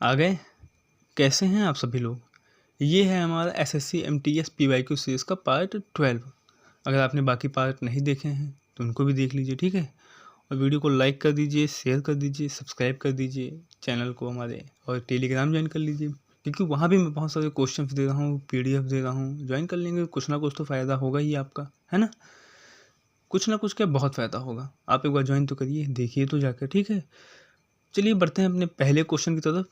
आ गए। कैसे हैं आप सभी लोग? ये है हमारा एसएससी एमटीएस पीवाईक्यू सीरीज़ का पार्ट 12। अगर आपने बाकी पार्ट नहीं देखे हैं तो उनको भी देख लीजिए, ठीक है। और वीडियो को लाइक कर दीजिए, शेयर कर दीजिए, सब्सक्राइब कर दीजिए चैनल को हमारे, और टेलीग्राम ज्वाइन कर लीजिए, क्योंकि वहाँ भी मैं बहुत सारे क्वेश्चन दे रहा हूँ, पीडीएफ दे रहा हूँ। ज्वाइन कर लेंगे, कुछ ना कुछ तो फ़ायदा होगा ही आपका, है ना। कुछ ना कुछ क्या बहुत फ़ायदा होगा। आप एक बार ज्वाइन तो करिए, देखिए तो जाकर, ठीक है। चलिए बढ़ते हैं अपने पहले क्वेश्चन की तरफ।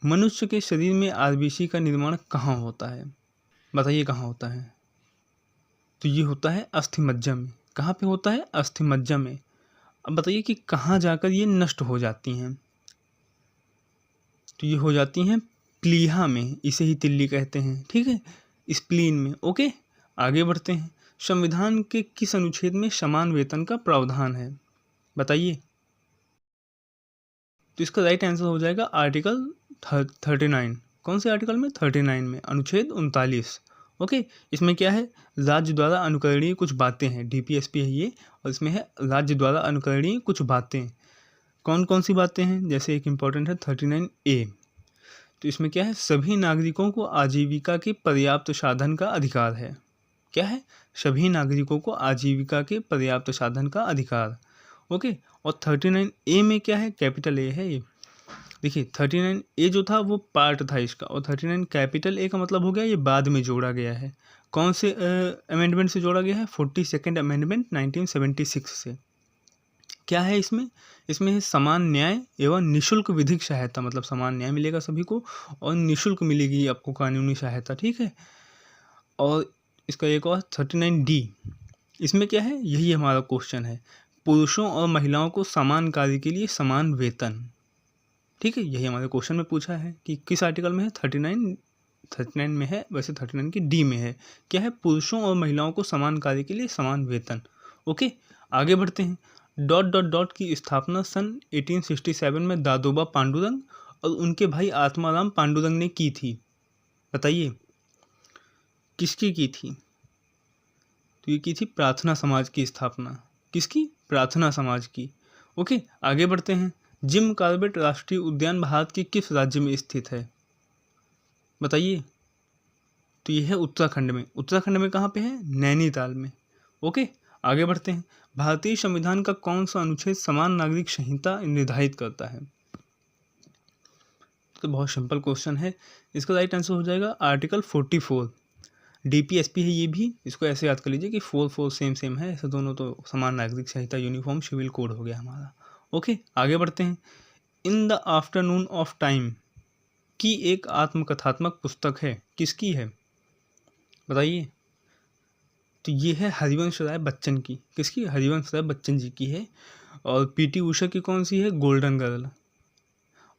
मनुष्य के शरीर में आरबीसी का निर्माण कहाँ होता है? बताइए कहाँ होता है? तो ये होता है अस्थिमज्जा में। कहाँ पे होता है? अस्थिमज्जा में। अब बताइए कि कहाँ जाकर ये नष्ट हो जाती हैं? तो ये हो जाती हैं प्लीहा में, इसे ही तिल्ली कहते हैं, ठीक है, स्प्लीन में। ओके, आगे बढ़ते हैं। संविधान के किस अनुच्छेद में समान वेतन का प्रावधान है? बताइए। तो इसका राइट आंसर हो जाएगा आर्टिकल 39। कौन से आर्टिकल में? 39 में, अनुच्छेद 39। ओके, इसमें क्या है? राज्य द्वारा अनुकरणीय कुछ बातें हैं, डीपीएसपी है ये, और इसमें है राज्य द्वारा अनुकरणीय कुछ बातें। कौन कौन सी बातें हैं? जैसे एक इम्पॉर्टेंट है 39A। तो इसमें क्या है? सभी नागरिकों को आजीविका के पर्याप्त साधन का अधिकार है। क्या है? सभी नागरिकों को आजीविका के पर्याप्त साधन का अधिकार। ओके, और 39A में क्या है? कैपिटल ए है ये। देखिए 39A जो था वो पार्ट था इसका, और 39 कैपिटल ए का मतलब हो गया ये बाद में जोड़ा गया है। कौन से अमेंडमेंट से जोड़ा गया है? 42nd अमेंडमेंट 1976 से। क्या है इसमें? इसमें है समान न्याय एवं निःशुल्क विधिक सहायता, मतलब समान न्याय मिलेगा सभी को और निःशुल्क मिलेगी आपको कानूनी सहायता, ठीक है। और इसका एक और 39D, इसमें क्या है? यही हमारा क्वेश्चन है, पुरुषों और महिलाओं को समान कार्य के लिए समान वेतन, ठीक है। यही हमारे क्वेश्चन में पूछा है कि किस आर्टिकल में है? 39 में है, वैसे 39 की डी में है। क्या है? पुरुषों और महिलाओं को समान कार्य के लिए समान वेतन। ओके, आगे बढ़ते हैं। डॉट डॉट डॉट की स्थापना सन 1867 में दादोबा पांडुरंग और उनके भाई आत्माराम पांडुरंग ने की थी। बताइए किसकी की थी? तो ये की थी प्रार्थना समाज की स्थापना। किसकी? प्रार्थना समाज की। ओके, आगे बढ़ते हैं। जिम कॉर्बेट राष्ट्रीय उद्यान भारत के किस राज्य में स्थित है? बताइए। तो ये है उत्तराखंड में। उत्तराखंड में कहाँ पे है? नैनीताल में। ओके, आगे बढ़ते हैं। भारतीय संविधान का कौन सा अनुच्छेद समान नागरिक संहिता निर्धारित करता है? तो बहुत सिंपल क्वेश्चन है, इसका राइट आंसर हो जाएगा आर्टिकल 44। डीपीएसपी है ये भी, इसको ऐसे याद कर लीजिए कि 4 सेम है, ऐसे दोनों तो समान नागरिक संहिता यूनिफॉर्म सिविल कोड हो गया हमारा। ओके, आगे बढ़ते हैं। In the afternoon of time की एक आत्मकथात्मक पुस्तक है, किसकी है? बताइए। तो ये है हरिवंश राय बच्चन की। किसकी? हरिवंश राय बच्चन जी की है। और पीटी उषा की कौन सी है? Golden girl.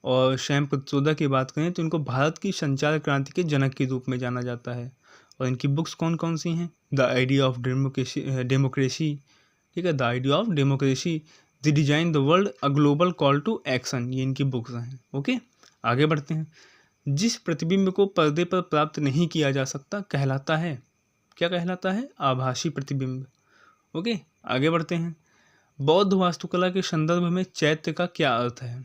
और श्याम पित्रोदा की बात करें तो इनको भारत की संचार क्रांति के जनक के रूप में जाना जाता है। और इनकी बुक्स कौन कौन सी हैं? द आइडिया ऑफ डेमोक्रेसी, ठीक है, the idea of democracy, the design the world, a global call to action, ये इनकी बुक्स हैं। ओके, आगे बढ़ते हैं। जिस प्रतिबिंब को पर्दे पर प्राप्त नहीं किया जा सकता कहलाता है, क्या कहलाता है? आभासी प्रतिबिंब। ओके, आगे बढ़ते हैं। बौद्ध वास्तुकला के संदर्भ में चैत्य का क्या अर्थ है?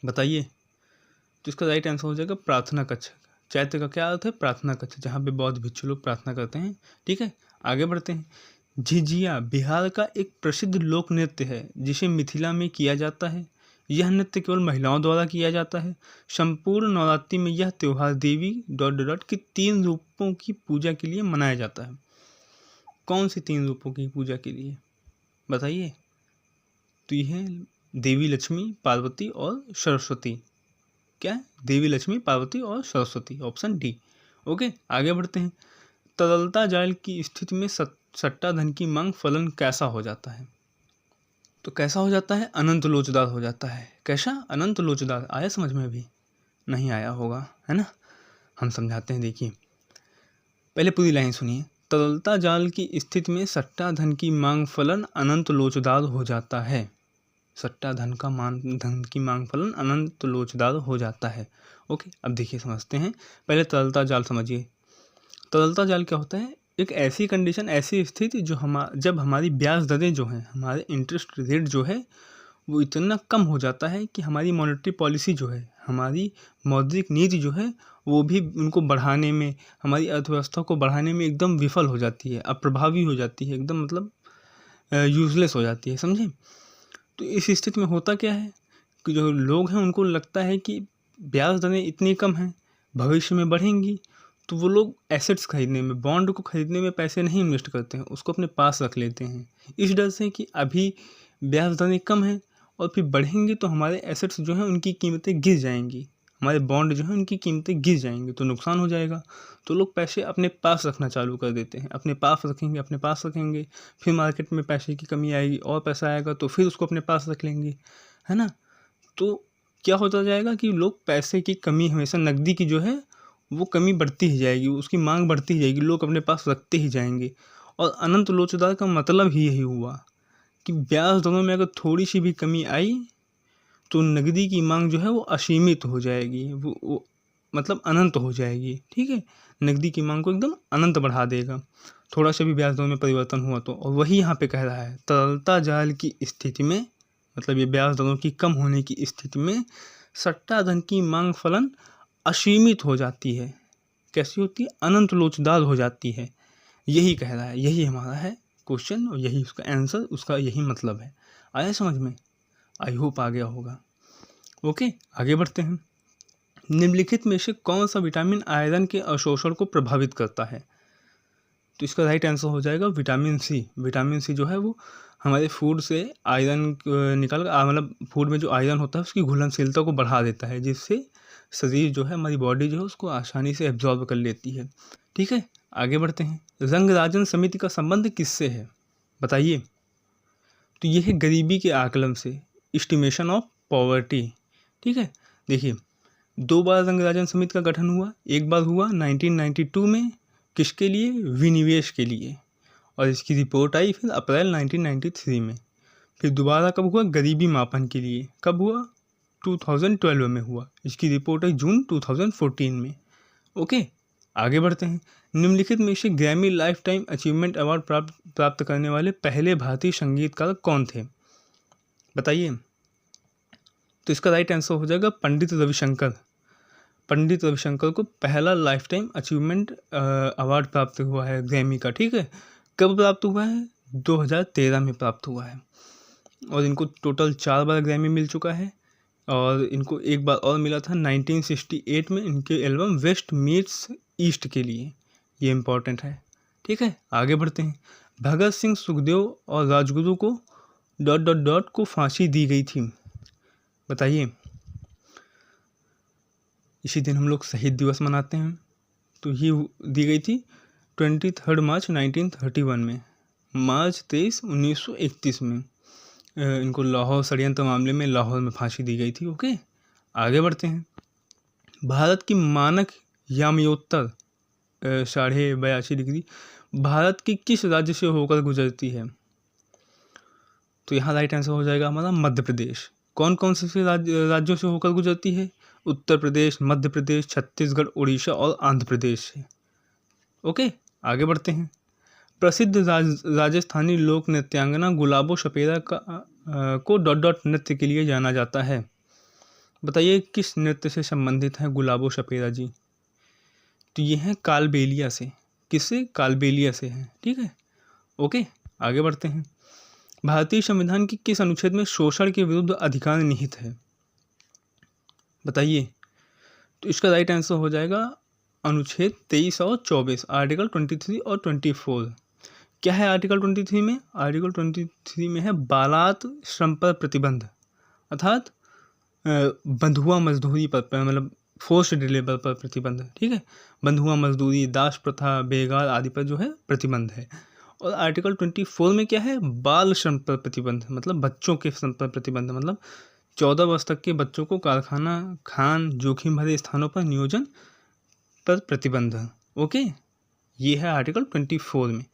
बताइए। तो इसका राइट आंसर हो जाएगा प्रार्थना कक्ष। चैत्य का क्या अर्थ है? प्रार्थना कक्ष, जहाँ पे बौद्ध भिक्षु लोग प्रार्थना करते हैं, ठीक है। आगे बढ़ते हैं। झिझिया बिहार का एक प्रसिद्ध लोक नृत्य है जिसे मिथिला में किया जाता है। यह नृत्य केवल महिलाओं द्वारा किया जाता है। संपूर्ण नवरात्रि में यह त्योहार देवी डॉट डॉट की 3 रूपों की पूजा के लिए मनाया जाता है। कौन सी 3 रूपों की पूजा के लिए? बताइए। तो यह है देवी लक्ष्मी, पार्वती और सरस्वती। क्या है? देवी लक्ष्मी, पार्वती और सरस्वती, ऑप्शन डी। ओके, आगे बढ़ते हैं। तरलता जाल की स्थिति में सट्टा धन की मांग फलन कैसा हो जाता है? तो कैसा हो जाता है? अनंत लोचदार हो जाता है। कैसा? अनंत लोचदार। आया समझ में? अभी नहीं आया होगा, है ना। हम समझाते हैं, देखिए पहले पूरी लाइन सुनिए। तरलता जाल की स्थिति में सट्टा धन की मांग फलन अनंत लोचदार हो जाता है। सट्टा धन की मांग फलन अनंत लोचदार हो जाता है। ओके, अब देखिए समझते हैं। पहले तरलता जाल समझिए। तरलता जाल क्या होता है? एक ऐसी कंडीशन, ऐसी स्थिति जो जब हमारी ब्याज दरें जो हैं, हमारे इंटरेस्ट रेट जो है वो इतना कम हो जाता है कि हमारी मॉनेटरी पॉलिसी जो है, हमारी मौद्रिक नीति जो है, वो भी उनको बढ़ाने में, हमारी अर्थव्यवस्था को बढ़ाने में एकदम विफल हो जाती है, अप्रभावी हो जाती है, एकदम मतलब यूज़लेस हो जाती है, समझे। तो इस स्थिति में होता क्या है कि जो लोग हैं उनको लगता है कि ब्याज दरें इतनी कम हैं, भविष्य में बढ़ेंगी, तो वो लोग एसेट्स खरीदने में, बॉन्ड को खरीदने में पैसे नहीं इन्वेस्ट करते हैं, उसको अपने पास रख लेते हैं, इस डर से कि अभी ब्याज दरें कम हैं और फिर बढ़ेंगी तो हमारे एसेट्स जो हैं उनकी कीमतें गिर जाएंगी, हमारे बॉन्ड जो हैं उनकी कीमतें गिर जाएंगी, तो नुकसान हो जाएगा। तो लोग पैसे अपने पास रखना चालू कर देते हैं, अपने पास रखेंगे, अपने पास रखेंगे, फिर मार्केट में पैसे की कमी आएगी और पैसा आएगा तो फिर उसको अपने पास रख लेंगे, है ना। तो क्या होता जाएगा कि लोग पैसे की कमी, हमेशा नकदी की जो है वो कमी बढ़ती ही जाएगी, उसकी मांग बढ़ती ही जाएगी, लोग अपने पास रखते ही जाएंगे। और अनंत लोचदार का मतलब ही यही हुआ कि ब्याज दरों में अगर थोड़ी सी भी कमी आई तो नकदी की मांग जो है वो असीमित हो जाएगी, वो मतलब अनंत हो जाएगी, ठीक है। नकदी की मांग को एकदम अनंत बढ़ा देगा थोड़ा सा भी ब्याज दरों में परिवर्तन हुआ तो। और वही यहाँ पे कह रहा है, तरलता जाल की स्थिति में, मतलब ये ब्याज दरों की कम होने की स्थिति में सट्टा धन की मांग फलन असीमित हो जाती है। कैसी होती है? अनंत लोचदार हो जाती है। यही कह रहा है, यही हमारा है क्वेश्चन और यही उसका आंसर, उसका यही मतलब है। आया समझ में? आई होप आ गया होगा। ओके, आगे बढ़ते हैं। निम्नलिखित में से कौन सा विटामिन आयरन के अवशोषण को प्रभावित करता है? तो इसका राइट आंसर हो जाएगा विटामिन सी। विटामिन सी जो है वो हमारे फूड से आयरन निकाल मतलब फूड में जो आयरन होता है उसकी घुलनशीलता को बढ़ा देता है, जिससे शरीर जो है, हमारी बॉडी जो है उसको आसानी से एब्जॉर्ब कर लेती है, ठीक है। आगे बढ़ते हैं। रंगराजन समिति का संबंध किससे है? बताइए। तो ये है गरीबी के आकलन से, एस्टिमेशन ऑफ पॉवर्टी, ठीक है। देखिए, 2 बार रंगराजन समिति का गठन हुआ। एक बार हुआ 1992 में, किसके लिए? विनिवेश के लिए, और इसकी रिपोर्ट आई फिर अप्रैल 1993 में। फिर दोबारा कब हुआ? गरीबी मापन के लिए। कब हुआ? 2012 में हुआ। इसकी रिपोर्ट आई जून 2014 में। ओके, आगे बढ़ते हैं। निम्नलिखित में से Grammy life time achievement award प्राप्त करने वाले पहले भारतीय संगीतकार कौन थे? बताइए। तो इसका राइट आंसर हो जाएगा पंडित रविशंकर। पंडित रविशंकर को पहला लाइफ टाइम अचीवमेंट अवार्ड प्राप्त हुआ है ग्रैमी का, ठीक है। कब प्राप्त हुआ है? 2013 में प्राप्त हुआ है। और इनको टोटल 4 बार ग्रैमी मिल चुका है, और इनको एक बार और मिला था 1968 में इनके एल्बम वेस्ट मीट्स ईस्ट के लिए। ये इम्पोर्टेंट है, ठीक है। आगे बढ़ते हैं। भगत सिंह, सुखदेव और राजगुरु को ... को फांसी दी गई थी। बताइए। इसी दिन हम लोग शहीद दिवस मनाते हैं, तो ये दी गई थी 23 मार्च 1931 में, मार्च 23, 1931 में इनको लाहौर षड्यंत्र मामले में लाहौर में फांसी दी गई थी। ओके, आगे बढ़ते हैं। भारत की मानक याम्योत्तर 82.5 डिग्री भारत की किस राज्य से होकर गुजरती है? तो यहाँ राइट आंसर हो जाएगा हमारा मध्य प्रदेश। कौन कौन से राज्यों से होकर गुजरती है? उत्तर प्रदेश, मध्य प्रदेश, छत्तीसगढ़, उड़ीसा और आंध्र प्रदेश से। ओके, आगे बढ़ते हैं। प्रसिद्ध राजस्थानी लोक नृत्यांगना गुलाबो सपेरा को ... नृत्य के लिए जाना जाता है। बताइए किस नृत्य से संबंधित है गुलाबो सपेरा जी? तो ये हैं कालबेलिया से। किससे? कालबेलिया से हैं, ठीक है। ओके, आगे बढ़ते हैं। भारतीय संविधान की किस अनुच्छेद में शोषण के विरुद्ध अधिकार निहित है? बताइए। तो इसका राइट आंसर हो जाएगा अनुच्छेद 23 और 24, आर्टिकल 23 और 24। क्या है आर्टिकल 23 में? आर्टिकल 23 में है बालात श्रम पर प्रतिबंध, अर्थात बंधुआ मजदूरी पर, मतलब फोर्स्ड लेबर पर प्रतिबंध, ठीक है। बंधुआ मजदूरी, दास प्रथा, बेगार आदि पर जो है प्रतिबंध है। और आर्टिकल 24 में क्या है? बाल श्रम पर प्रतिबंध, मतलब बच्चों के श्रम पर प्रतिबंध, मतलब 14 वर्ष तक के बच्चों को कारखाना, खान, जोखिम भरे स्थानों पर नियोजन पर प्रतिबंध। ओके, ये है आर्टिकल 24 में।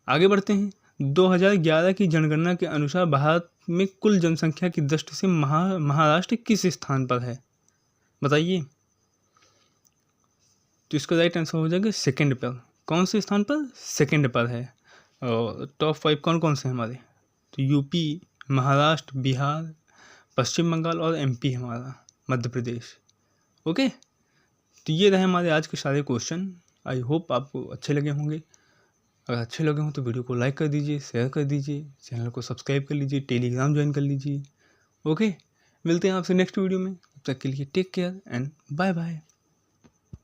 आगे बढ़ते हैं। 2011 की जनगणना के अनुसार भारत में कुल जनसंख्या की दृष्टि से महाराष्ट्र किस स्थान पर है? बताइए। तो इसका राइट आंसर हो जाएगा सेकंड पर। कौन से स्थान पर? सेकंड पर है। और टॉप 5 कौन कौन से हैं हमारे? तो यूपी, महाराष्ट्र, बिहार, पश्चिम बंगाल और एमपी हमारा, मध्य प्रदेश। ओके, तो ये रहे हमारे आज के सारे क्वेश्चन। आई होप आपको अच्छे लगे होंगे। अगर अच्छे लगे हों तो वीडियो को लाइक कर दीजिए, शेयर कर दीजिए, चैनल को सब्सक्राइब कर लीजिए, टेलीग्राम ज्वाइन कर लीजिए। ओके, मिलते हैं आपसे नेक्स्ट वीडियो में। तब तक के लिए take care and bye bye.